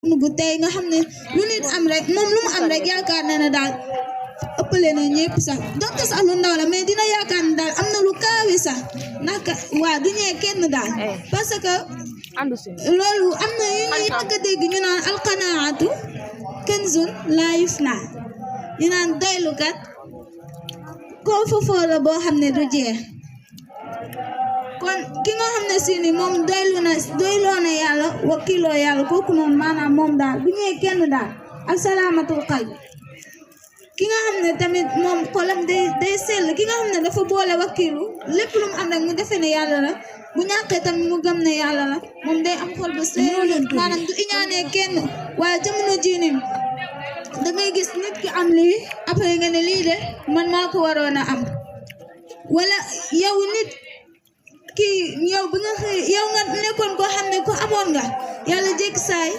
bu tey nga xam ne lu nit am rek moom lu mu am rek yaakaar na ne daal ëppale na ñëpp sax donte sax lu ndaw la mais dina yaakaar ne daal am na lu kaawe sax ndax waa du ñee kenn daal parce que loolu am na yu ñuy bëgg a dégg ñu naan alqanaatu kanzun laa yufnaa ñu naan doylukat koo fofoo la boo xam ne du jeex kon ki nga xam ne si ni moom doyloo na yàlla wakkiloo yàlla kooku noonu maanaam moom daal bu ñëwee kenn daal ak salaamatul qalbi ki nga xam ne tamit moom xolam day sell ki nga xam ne dafa boole wakkilu lépp lu mu am rek mu defee ne yàlla la bu ñàkkee tamit mu gëm ne yàlla la moom day am xol bu sell maanaam du iñaanee kenn waaye jamono jii nii da ngay gis nit ki am lii après nga ne lii de man maa ko waroon a am wala yow nit kii yow bi nga xëy yow nga nekkoon koo xam ne ko amoon nga yàlla jékki saay